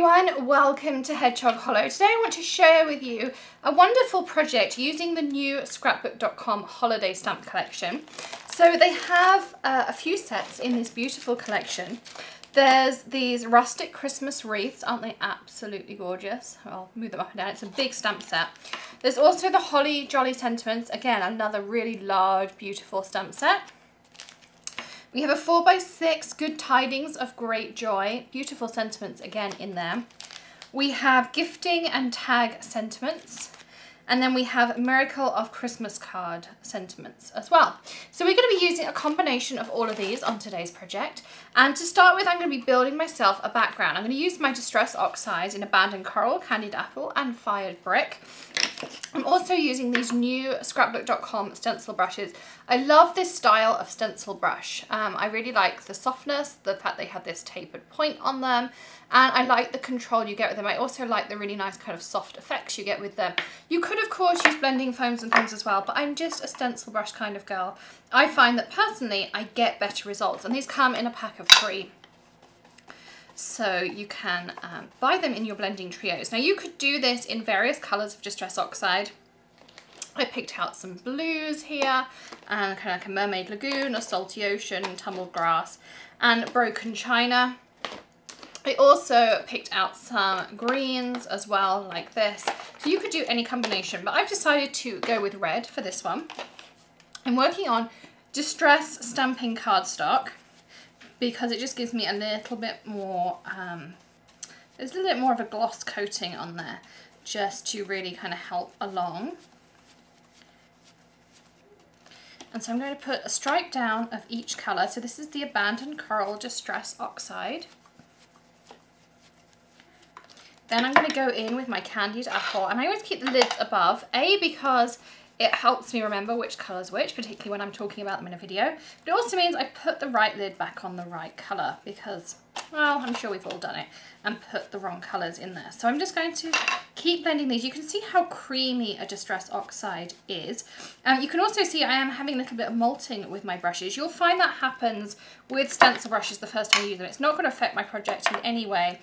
everyone, welcome to Hedgehog Hollow. Today I want to share with you a wonderful project using the new scrapbook.com holiday stamp collection. So they have a few sets in this beautiful collection. There's these rustic Christmas wreaths, aren't they absolutely gorgeous? I'll move them up and down, it's a big stamp set. There's also the Holly Jolly Sentiments, again another really large beautiful stamp set. We have a 4x6 Good Tidings of Great Joy, beautiful sentiments again in there. We have Gifting and Tag sentiments. And then we have Miracle of Christmas card sentiments as well. So we're going to be using a combination of all of these on today's project. And to start with, I'm going to be building myself a background. I'm going to use my Distress Oxides in Abandoned Coral, Candied Apple and Fired Brick. I'm also using these new scrapbook.com stencil brushes. I love this style of stencil brush. I really like the softness, the fact they have this tapered point on them, and I like the control you get with them. I also like the really nice kind of soft effects you get with them. You could of course use blending foams and things as well, but I'm just a stencil brush kind of girl. I find that personally I get better results, and these come in a pack of 3. So you can buy them in your blending trios. Now you could do this in various colours of Distress Oxide. I picked out some blues here, and kind of like a Mermaid Lagoon, a Salty Ocean, Tumbled Grass, and Broken China. I also picked out some greens as well, like this. So you could do any combination, but I've decided to go with red for this one. I'm working on Distress Stamping Cardstock, because it just gives me a little bit more, there's a little bit more of a gloss coating on there, just to really kind of help along. And so I'm going to put a stripe down of each colour. So this is the Abandoned Coral Distress Oxide. Then I'm going to go in with my Candied Apple, and I always keep the lids above, because it helps me remember which colour's which, particularly when I'm talking about them in a video. But it also means I put the right lid back on the right colour because, well, I'm sure we've all done it and put the wrong colours in there. So I'm just going to keep blending these. You can see how creamy a Distress Oxide is. You can also see I am having a little bit of molting with my brushes. You'll find that happens with stencil brushes the first time you use them. It's not going to affect my project in any way.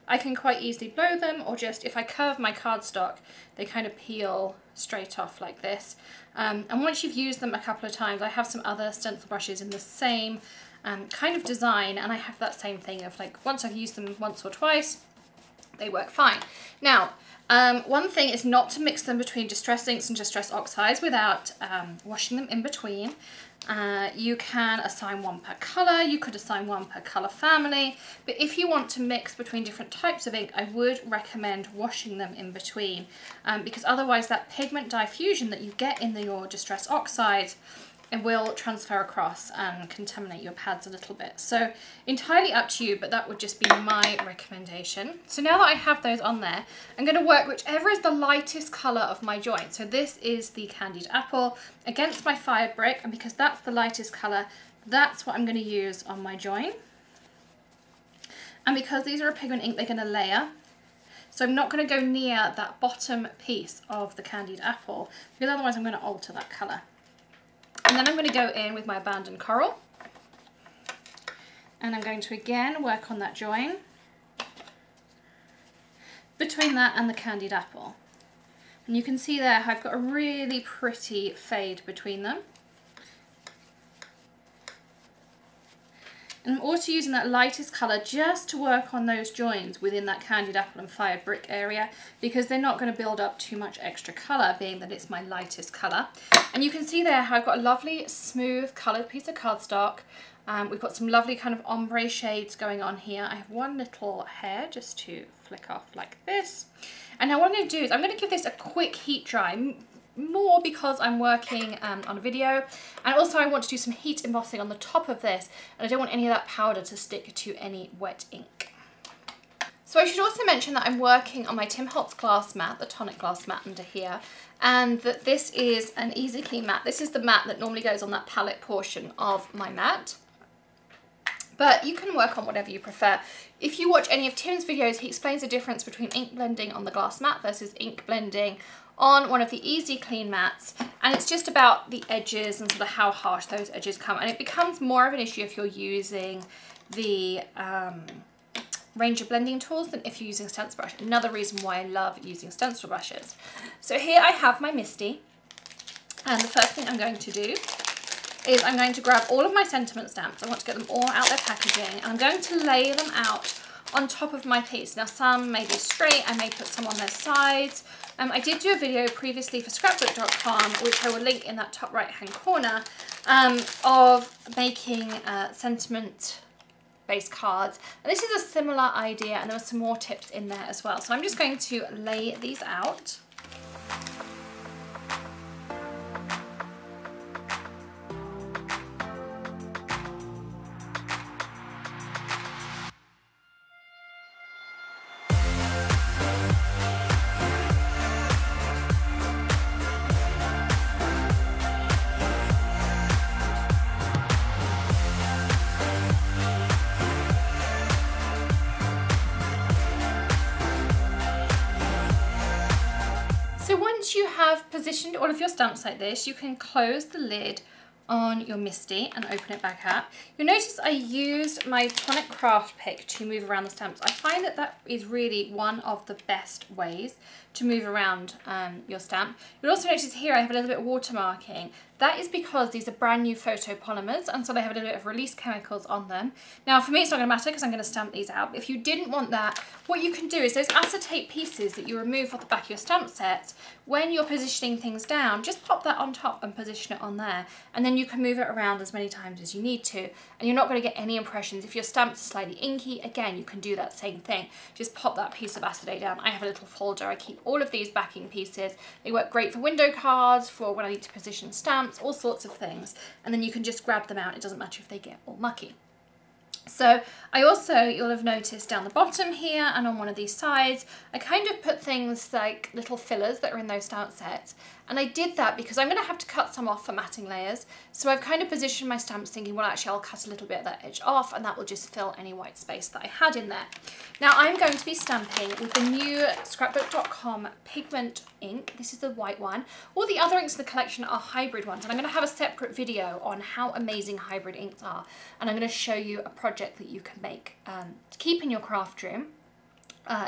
I can quite easily blow them, or just if I curve my cardstock, they kind of peel straight off like this. And once you've used them a couple of times, I have some other stencil brushes in the same kind of design, and I have that same thing of like, once I've used them once or twice, they work fine. Now, one thing is not to mix them between Distress Inks and Distress Oxides without washing them in between. You can assign one per colour, you could assign one per colour family, but if you want to mix between different types of ink, I would recommend washing them in between, because otherwise that pigment diffusion that you get in your Distress Oxides, it will transfer across and contaminate your pads a little bit. So entirely up to you, but that would just be my recommendation. So now that I have those on there, I'm going to work whichever is the lightest colour of my joint. So this is the Candied Apple against my Fired Brick, and because that's the lightest colour, that's what I'm going to use on my joint. And because these are a pigment ink, they're going to layer. So I'm not going to go near that bottom piece of the Candied Apple, because otherwise I'm going to alter that colour. And then I'm going to go in with my Abandoned Coral, and I'm going to again work on that join between that and the Candied Apple. And you can see there I've got a really pretty fade between them. And I'm also using that lightest colour just to work on those joins within that Candied Apple and Fired Brick area, because they're not going to build up too much extra colour, being that it's my lightest colour. And you can see there how I've got a lovely smooth coloured piece of cardstock. We've got some lovely kind of ombre shades going on here. I have one little hair just to flick off like this. And now what I'm going to do is I'm going to give this a quick heat dry, more because I'm working on a video, and also I want to do some heat embossing on the top of this, and I don't want any of that powder to stick to any wet ink. So I should also mention that I'm working on my Tim Holtz glass mat, the Tonic glass mat under here, and that this is an Easy Clean mat. This is the mat that normally goes on that palette portion of my mat. But you can work on whatever you prefer. If you watch any of Tim's videos, he explains the difference between ink blending on the glass mat versus ink blending on one of the Easy Clean mats, and it's just about the edges and sort of how harsh those edges come, and it becomes more of an issue if you're using the range of blending tools than if you're using a stencil brush. Another reason why I love using stencil brushes. So here I have my MISTI, and the first thing I'm going to do is I'm going to grab all of my sentiment stamps. I want to get them all out their packaging, and I'm going to lay them out on top of my piece. Now some may be straight, I may put some on their sides. I did do a video previously for scrapbook.com, which I will link in that top right hand corner, of making sentiment based cards. And this is a similar idea, and there were some more tips in there as well. So I'm just going to lay these out. So once you have positioned all of your stamps like this, you can close the lid on your MISTI and open it back up. You'll notice I used my Tonic craft pick to move around the stamps. I find that that is really one of the best ways to move around your stamp. You'll also notice here I have a little bit of watermarking. That is because these are brand new photopolymers, and so they have a little bit of release chemicals on them. Now for me it's not going to matter because I'm going to stamp these out. If you didn't want that, what you can do is those acetate pieces that you remove off the back of your stamp sets, when you're positioning things down, just pop that on top and position it on there, and then you can move it around as many times as you need to, and you're not going to get any impressions. If your stamps are slightly inky, again you can do that same thing. Just pop that piece of acetate down. I have a little folder, I keep all of these backing pieces. They work great for window cards, for when I need to position stamps, all sorts of things, and then you can just grab them out. It doesn't matter if they get all mucky. So I also, you'll have noticed down the bottom here and on one of these sides, I kind of put things like little fillers that are in those stamp sets. And I did that because I'm going to have to cut some off for matting layers. So I've kind of positioned my stamps thinking, well, actually I'll cut a little bit of that edge off, and that will just fill any white space that I had in there. Now I'm going to be stamping with the new scrapbook.com pigment ink. This is the white one. All the other inks in the collection are hybrid ones, and I'm going to have a separate video on how amazing hybrid inks are. And I'm going to show you a project that you can make to keep in your craft room.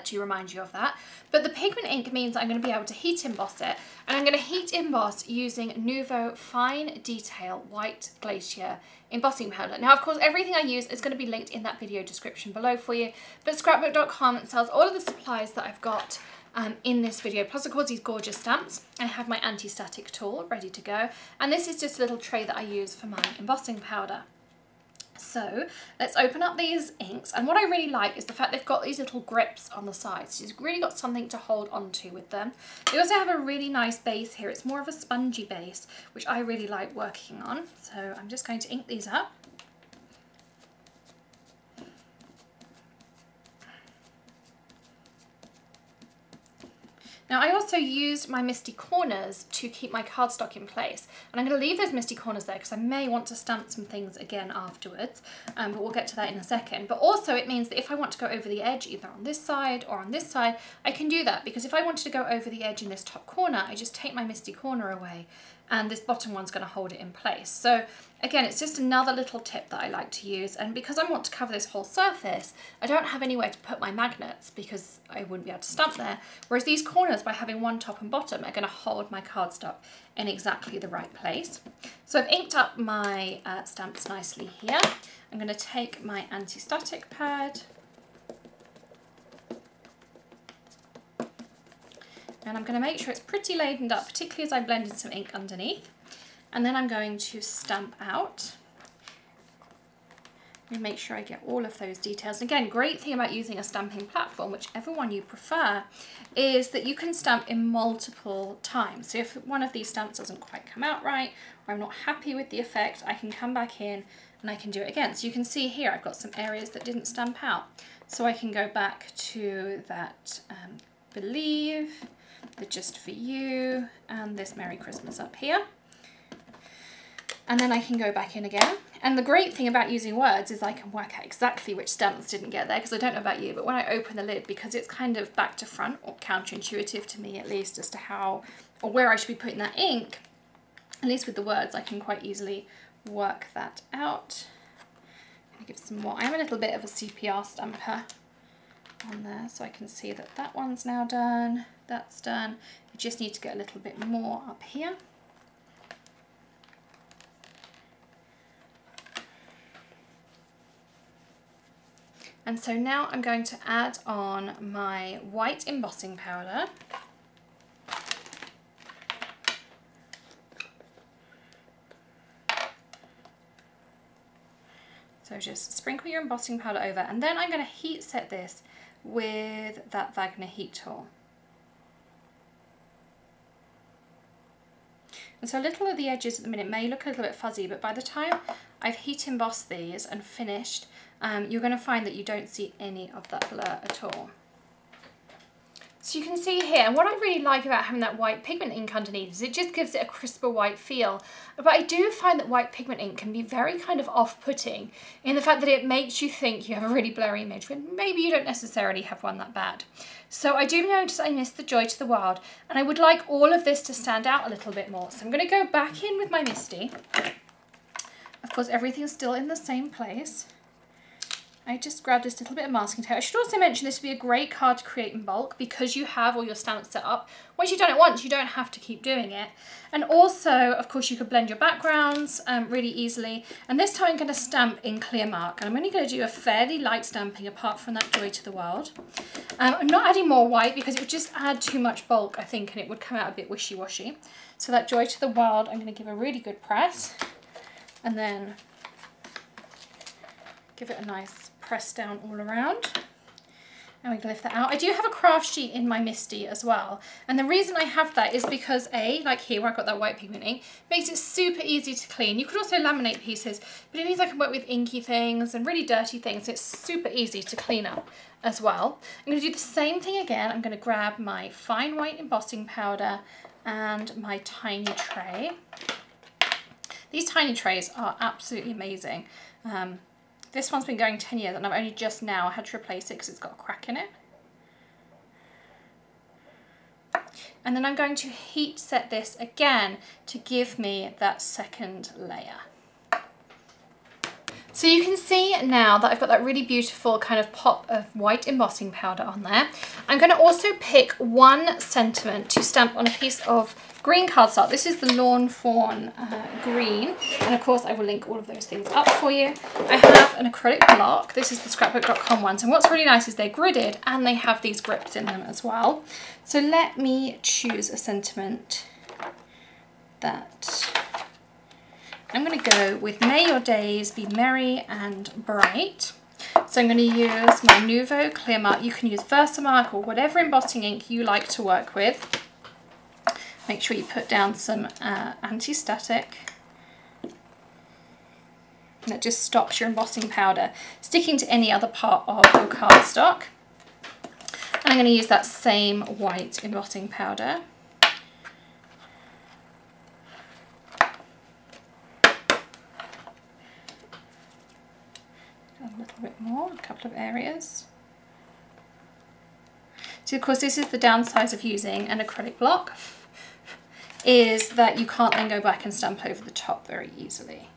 To remind you of that. But the pigment ink means I'm going to be able to heat emboss it, and I'm going to heat emboss using Nuvo Fine Detail White Glacier embossing powder. Now of course everything I use is going to be linked in that video description below for you, but scrapbook.com sells all of the supplies that I've got in this video, plus of course these gorgeous stamps. I have my anti-static tool ready to go, and this is just a little tray that I use for my embossing powder. So let's open up these inks, and what I really like is the fact they've got these little grips on the sides. So you've really got something to hold onto with them. They also have a really nice base here. It's more of a spongy base, which I really like working on. So I'm just going to ink these up. Now I also used my MISTI corners to keep my cardstock in place, and I'm going to leave those MISTI corners there because I may want to stamp some things again afterwards, but we'll get to that in a second. But also it means that if I want to go over the edge either on this side or on this side, I can do that, because if I wanted to go over the edge in this top corner, I just take my MISTI corner away and this bottom one's going to hold it in place. So again, it's just another little tip that I like to use, and because I want to cover this whole surface, I don't have anywhere to put my magnets because I wouldn't be able to stamp there, whereas these corners, by having one top and bottom, are going to hold my cardstock in exactly the right place. So I've inked up my stamps nicely here. I'm going to take my anti-static pad, and I'm going to make sure it's pretty ladened up, particularly as I blended some ink underneath. And then I'm going to stamp out and make sure I get all of those details. And again, great thing about using a stamping platform, whichever one you prefer, is that you can stamp in multiple times. So if one of these stamps doesn't quite come out right, or I'm not happy with the effect, I can come back in and I can do it again. So you can see here I've got some areas that didn't stamp out. So I can go back to that Believe, the Just For You, and this Merry Christmas up here. And then I can go back in again. And the great thing about using words is I can work out exactly which stamps didn't get there, because I don't know about you, but when I open the lid, because it's kind of back to front, or counterintuitive to me at least, as to how or where I should be putting that ink, at least with the words, I can quite easily work that out. I'm going to give some more. I'm a little bit of a CPR stamper. on there so I can see that that one's now done, that's done. I just need to get a little bit more up here. And so now I'm going to add on my white embossing powder. So just sprinkle your embossing powder over, and then I'm going to heat set this with that Wagner heat tool. And so a little of the edges at the minute may look a little bit fuzzy, but by the time I've heat embossed these and finished, you're going to find that you don't see any of that blur at all. So you can see here, and what I really like about having that white pigment ink underneath is it just gives it a crisper white feel. But I do find that white pigment ink can be very kind of off-putting in the fact that it makes you think you have a really blurry image when maybe you don't necessarily have one that bad. So I do notice I missed the Joy to the Wild, and I would like all of this to stand out a little bit more. So I'm going to go back in with my MISTI. Of course, everything's still in the same place. I just grabbed this little bit of masking tape. I should also mention this would be a great card to create in bulk because you have all your stamps set up. Once you've done it once, you don't have to keep doing it. And also, of course, you could blend your backgrounds really easily. And this time I'm going to stamp in clear mark. And I'm only going to do a fairly light stamping apart from that Joy to the World. I'm not adding more white because it would just add too much bulk, I think, and it would come out a bit wishy-washy. So that Joy to the World, I'm going to give a really good press. And then give it a nice press down all around, and we can lift that out. I do have a craft sheet in my MISTI as well, and the reason I have that is because like here where I've got that white pigment ink, makes it super easy to clean. You could also laminate pieces, but it means I can work with inky things and really dirty things. It's super easy to clean up as well. I'm going to do the same thing again. I'm going to grab my fine white embossing powder and my tiny tray. These tiny trays are absolutely amazing. This one's been going 10 years and I've only just now had to replace it because it's got a crack in it. And then I'm going to heat set this again to give me that second layer. So you can see now that I've got that really beautiful kind of pop of white embossing powder on there. I'm going to also pick one sentiment to stamp on a piece of green cardstock. This is the Lawn Fawn green, and of course I will link all of those things up for you. I have an acrylic block. This is the scrapbook.com ones, and what's really nice is they're gridded and they have these grips in them as well. So let me choose a sentiment that I'm going to go with May Your Days Be Merry and Bright. So I'm going to use my Nuvo Clear Mark. You can use Versamark or whatever embossing ink you like to work with. Make sure you put down some anti-static. And that just stops your embossing powder sticking to any other part of your cardstock. And I'm going to use that same white embossing powder. A little bit more, a couple of areas. So of course this is the downside of using an acrylic block, is that you can't then go back and stamp over the top very easily.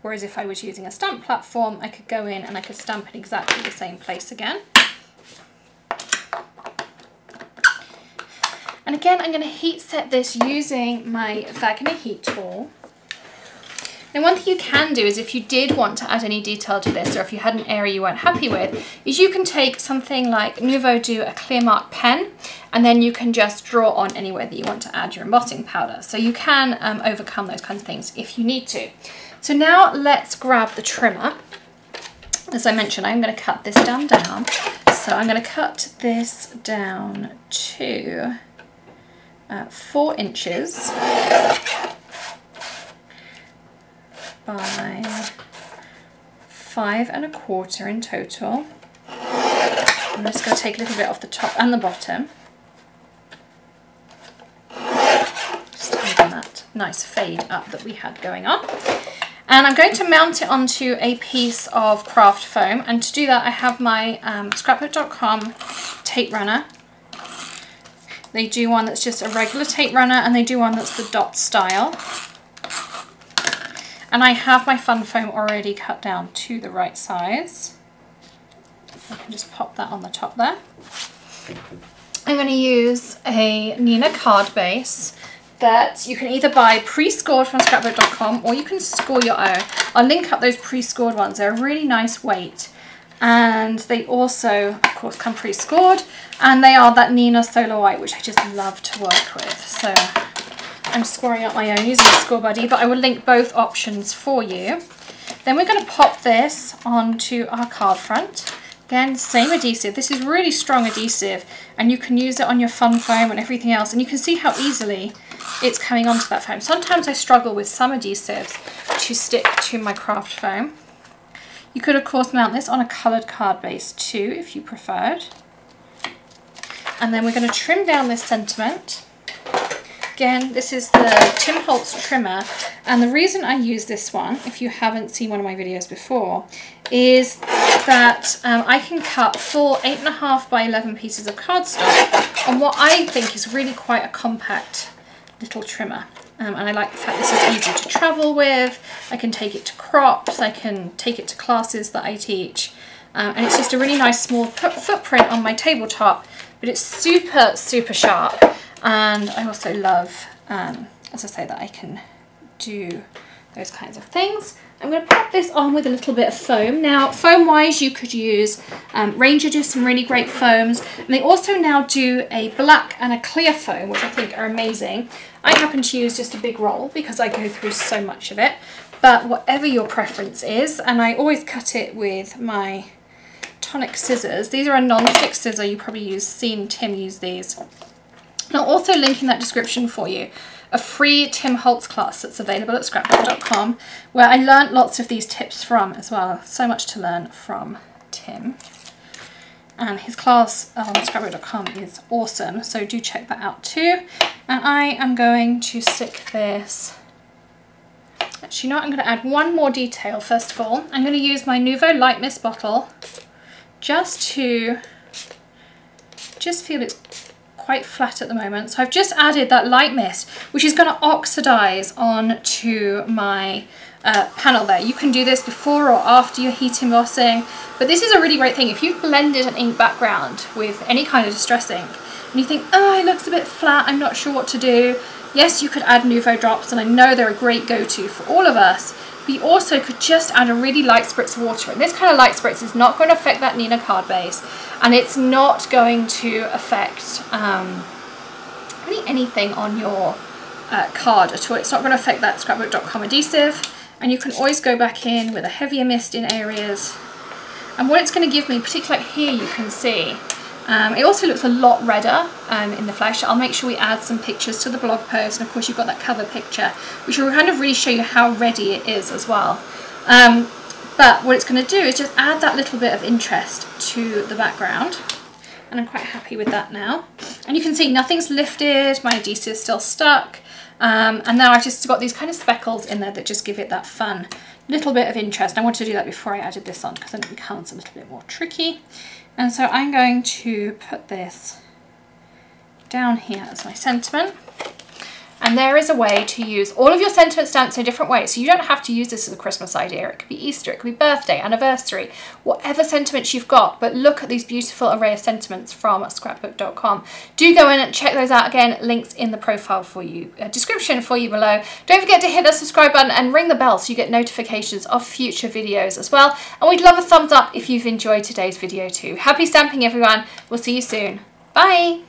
Whereas if I was using a stamp platform, I could go in and I could stamp in exactly the same place again. And again, I'm going to heat set this using my Wagner heat tool. Now one thing you can do is if you did want to add any detail to this, or if you had an area you weren't happy with, is you can take something like Nuvo Do a clear mark pen, and then you can just draw on anywhere that you want to add your embossing powder. So you can overcome those kinds of things if you need to. So now let's grab the trimmer. As I mentioned, I'm going to cut this down. So I'm going to cut this down to 4 inches. By 5 1/4 in total. I'm just going to take a little bit off the top and the bottom. Just to give them that nice fade up that we had going on. And I'm going to mount it onto a piece of craft foam, and to do that I have my scrapbook.com tape runner. They do one that's just a regular tape runner, and they do one that's the dot style. And I have my fun foam already cut down to the right size. I can just pop that on the top there. I'm going to use a Nina card base that you can either buy pre-scored from scrapbook.com or you can score your own. I'll link up those pre-scored ones. They're a really nice weight. And they also, of course, come pre-scored. And they are that Nina Solar White, which I just love to work with. So I'm scoring out my own using a Score Buddy, but I will link both options for you. Then we're going to pop this onto our card front. Again, same adhesive. This is really strong adhesive, and you can use it on your fun foam and everything else. And you can see how easily it's coming onto that foam. Sometimes I struggle with some adhesives to stick to my craft foam. You could, of course, mount this on a coloured card base too, if you preferred. And then we're going to trim down this sentiment. Again, this is the Tim Holtz trimmer, and the reason I use this one, if you haven't seen one of my videos before, is that I can cut full 8.5 by 11 pieces of cardstock on what I think is really quite a compact little trimmer. And I like the fact this is easy to travel with. I can take it to crops, I can take it to classes that I teach, and it's just a really nice small footprint on my tabletop, but it's super, super sharp. And I also love, as I say, that I can do those kinds of things. I'm going to pop this on with a little bit of foam. Now, foam-wise, you could use Ranger, do some really great foams. And they also now do a black and a clear foam, which I think are amazing. I happen to use just a big roll because I go through so much of it. But whatever your preference is, and I always cut it with my Tonic scissors. These are a non-stick scissor. You probably seen Tim use these. And I'll also link in that description for you a free Tim Holtz class that's available at scrapbook.com, where I learnt lots of these tips from as well. So much to learn from Tim. And his class on scrapbook.com is awesome, so do check that out too. And I am going to stick this. Actually, you know what? I'm going to add one more detail first of all. I'm going to use my Nouveau Light Mist bottle just feel it's quite flat at the moment. So I've just added that light mist, which is going to oxidize onto my panel there. You can do this before or after your heat embossing, but this is a really great thing. If you've blended an ink background with any kind of distress ink and you think, oh, it looks a bit flat, I'm not sure what to do. Yes, you could add Nouveau drops, and I know they're a great go-to for all of us, but you also could just add a really light spritz of water. And this kind of light spritz is not going to affect that Nina card base, and it's not going to affect really anything on your card at all. It's not going to affect that scrapbook.com adhesive, and you can always go back in with a heavier mist in areas. And what it's going to give me, particularly like here, you can see, it also looks a lot redder in the flesh. I'll make sure we add some pictures to the blog post, and of course you've got that cover picture, which will kind of really show you how ready it is as well. But what it's going to do is just add that little bit of interest to the background, and I'm quite happy with that now. And you can see nothing's lifted, my adhesive is still stuck, and now I've just got these kind of speckles in there that just give it that fun little bit of interest. I wanted to do that before I added this on because then it becomes a little bit more tricky. And so I'm going to put this down here as my sentiment. And there is a way to use all of your sentiment stamps in a different way. So you don't have to use this as a Christmas idea. It could be Easter, it could be birthday, anniversary, whatever sentiments you've got. But look at these beautiful array of sentiments from scrapbook.com. Do go in and check those out. Again, links in the profile for you, description for you below. Don't forget to hit the subscribe button and ring the bell so you get notifications of future videos as well. And we'd love a thumbs up if you've enjoyed today's video too. Happy stamping, everyone. We'll see you soon. Bye.